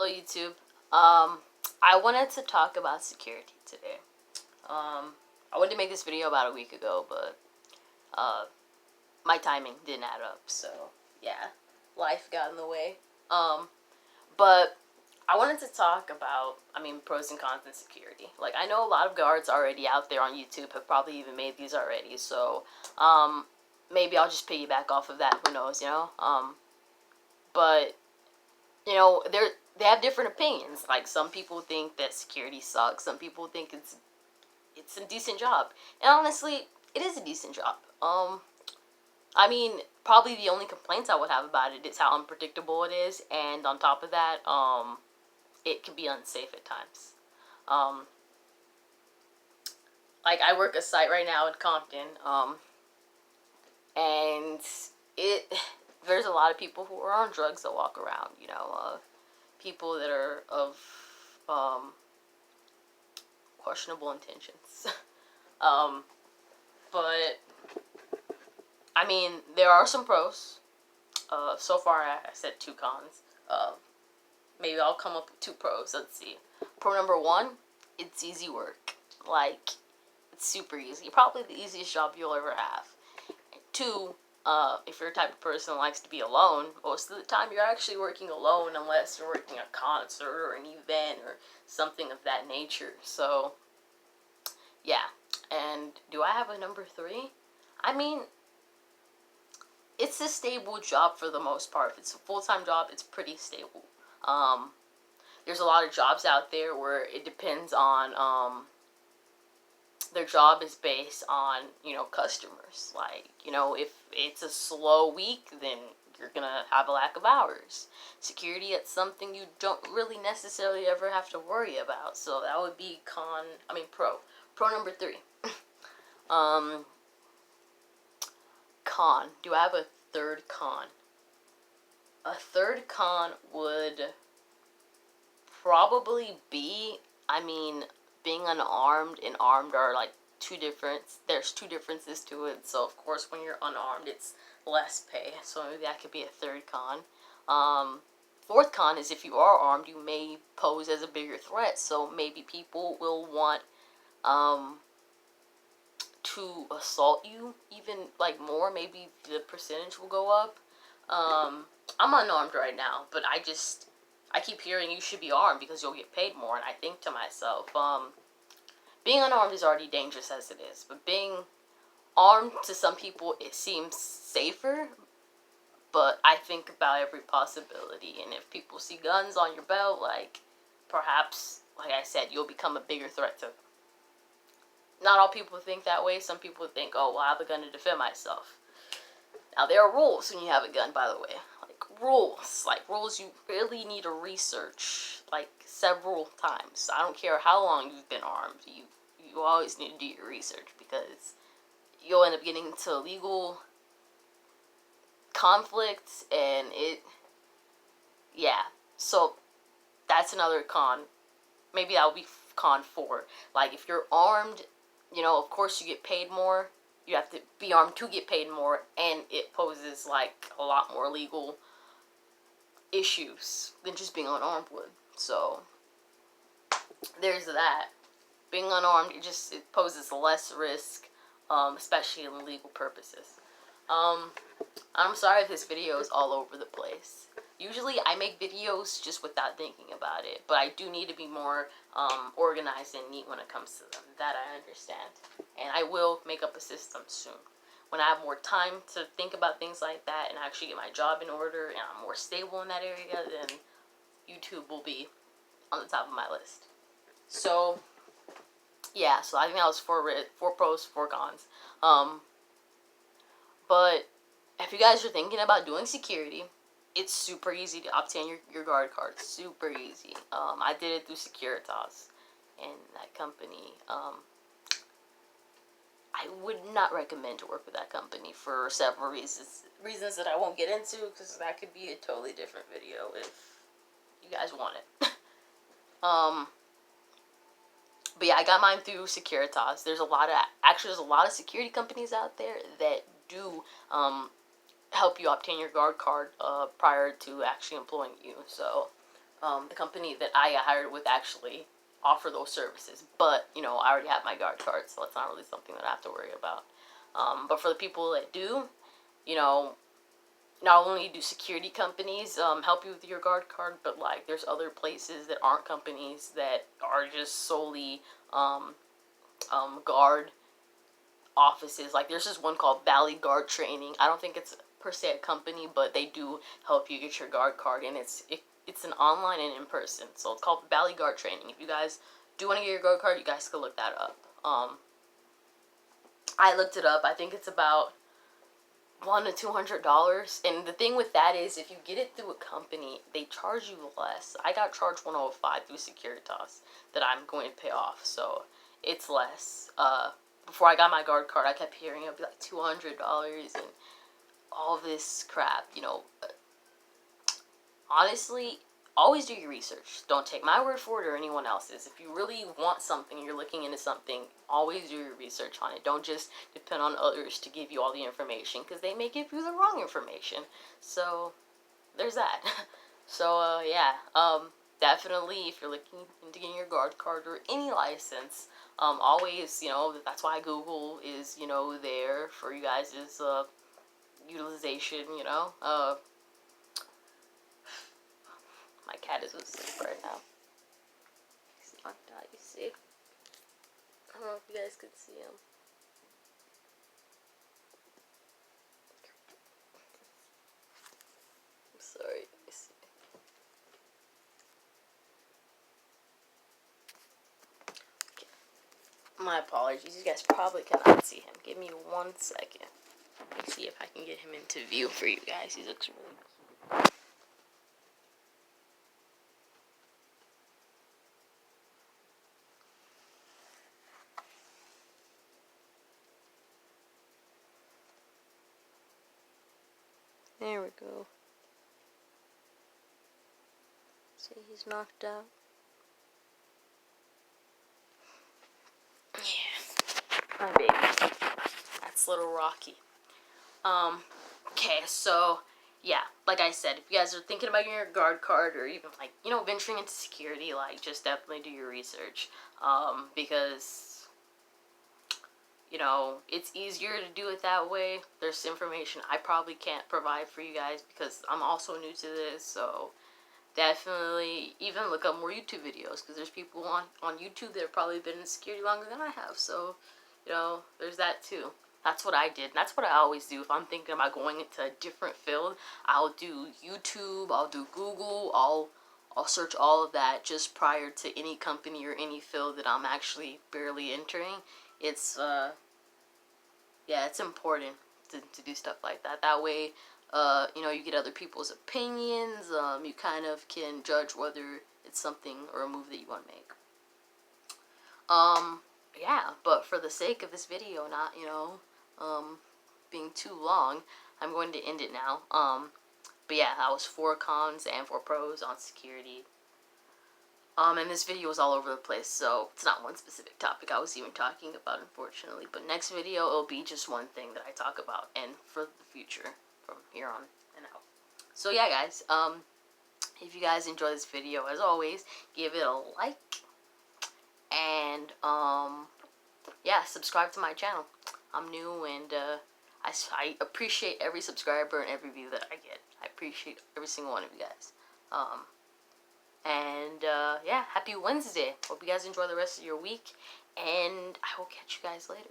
Hello YouTube. I wanted to talk about security today. I wanted to make this video about a week ago, but uh, my timing didn't add up. So yeah, life got in the way. But I wanted to talk about, pros and cons in security. Like, I know a lot of guards already out there on YouTube have probably even made these already. So maybe I'll just piggyback off of that. Who knows, But they have different opinions. Like, some people think that security sucks. Some people think it's a decent job. And honestly, it is a decent job. Probably the only complaints I would have about it is how unpredictable it is, and on top of that, it can be unsafe at times. Um, like, I work a site right now in Compton, and it there's a lot of people who are on drugs that walk around. People that are of um, questionable intentions. um, but there are some pros. So far, I said two cons. Maybe I'll come up with two pros. Let's see. Pro number one: it's easy work. Like, it's super easy. Probably the easiest job you'll ever have. Two, if you're the type of person who likes to be alone, most of the time you're actually working alone unless you're working a concert or an event or something of that nature. So, yeah. And do I have a number three? I mean, it's a stable job for the most part. If it's a full-time job, it's pretty stable. There's a lot of jobs out there where it depends on, their job is based on, customers. Like, if it's a slow week, then you're gonna have a lack of hours. Security, it's something you don't really necessarily ever have to worry about. So that would be pro. Pro number three. um, Con. Do I have a third con? A third con would probably be, being unarmed and armed are like there's two differences to it. So, of course, when you're unarmed, it's less pay. So maybe that could be a third con. Fourth con is if you are armed, you may pose as a bigger threat. So maybe people will want to assault you even like more. Maybe the percentage will go up. I'm unarmed right now, but I keep hearing you should be armed because you'll get paid more, and I think to myself, being unarmed is already dangerous as it is, but being armed, to some people it seems safer, but I think about every possibility, and if people see guns on your belt, like, perhaps, like I said, you'll become a bigger threat to them. Not all people think that way. Some people think, oh, well, I have a gun to defend myself. Now, there are rules when you have a gun, by the way. Rules you really need to research, like, several times. I don't care how long you've been armed. You always need to do your research, because you'll end up getting into legal conflicts, and yeah. So, that's another con. Maybe that would be con 4. Like, if you're armed, of course you get paid more. You have to be armed to get paid more, and it poses, like, a lot more legal issues than just being unarmed would. So, there's that. Being unarmed, it poses less risk, especially in legal purposes. I'm sorry if this video is all over the place. Usually I make videos just without thinking about it, but I do need to be more organized and neat when it comes to them. That I understand. And I will make up a system soon. When I have more time to think about things like that and actually get my job in order and I'm more stable in that area, then YouTube will be on the top of my list. So, yeah, so I think that was four pros, four cons. But if you guys are thinking about doing security, it's super easy to obtain your guard card. Super easy. I did it through Securitas, and that company, I would not recommend to work with that company for several reasons that I won't get into, because that could be a totally different video if you guys want it. But yeah, I got mine through Securitas. There's a lot of security companies out there that do help you obtain your guard card prior to actually employing you. So the company that I got hired with actually offer those services. But, you know, I already have my guard card, so it's not really something that I have to worry about. But for the people that do, you know, not only do security companies help you with your guard card, but like there's other places that aren't companies that are just solely guard offices. Like there's this one called Valley Guard Training. I don't think it's per se a company, but they do help you get your guard card, and it's an online and in person. So it's called Valley Guard Training. If you guys do want to get your guard card, you guys can look that up. I looked it up. I think it's about $100 to $200, and the thing with that is if you get it through a company, they charge you less. I got charged $105 through Securitas that I'm going to pay off, so it's less. Before I got my guard card, I kept hearing it'd be like $200 and all this crap, you know. Honestly, always do your research. Don't take my word for it or anyone else's. If you really want something, you're looking into something, always do your research on it. Don't just depend on others to give you all the information, because they may give you the wrong information. So, there's that. So, yeah, definitely, if you're looking into getting your guard card or any license, always, you know, that's why Google is, you know, there for you guys' utilization, you know. My cat is asleep right now. He's knocked out, you see. I don't know if you guys could see him. I'm sorry, let me see. Okay. My apologies, you guys probably cannot see him. Give me 1 second. Let's see if I can get him into view for you guys. He looks really cool. There we go. See, he's knocked out. Yeah. My baby. That's little Rocky. Okay, so, yeah, like I said, if you guys are thinking about getting your guard card or even, like, you know, venturing into security, like, just definitely do your research, because, you know, it's easier to do it that way. There's information I probably can't provide for you guys because I'm also new to this, so definitely even look up more YouTube videos, because there's people on YouTube that have probably been in security longer than I have, so, you know, there's that too. That's what I did, and that's what I always do. If I'm thinking about going into a different field, I'll do YouTube, I'll do Google, I'll search all of that just prior to any company or any field that I'm actually barely entering. It's, yeah, it's important to do stuff like that. That way, you know, you get other people's opinions, you kind of can judge whether it's something or a move that you want to make. Yeah, but for the sake of this video, not, you know, being too long, I'm going to end it now. But yeah, that was 4 cons and 4 pros on security. And this video was all over the place, so it's not one specific topic I was even talking about, unfortunately. But next video, it'll be just one thing that I talk about, and for the future, from here on and out. So yeah, guys, if you guys enjoy this video, as always, give it a like, and, yeah, subscribe to my channel. I'm new, and, I appreciate every subscriber and every view that I get. I appreciate every single one of you guys. And, yeah, happy Wednesday. Hope you guys enjoy the rest of your week, and I will catch you guys later.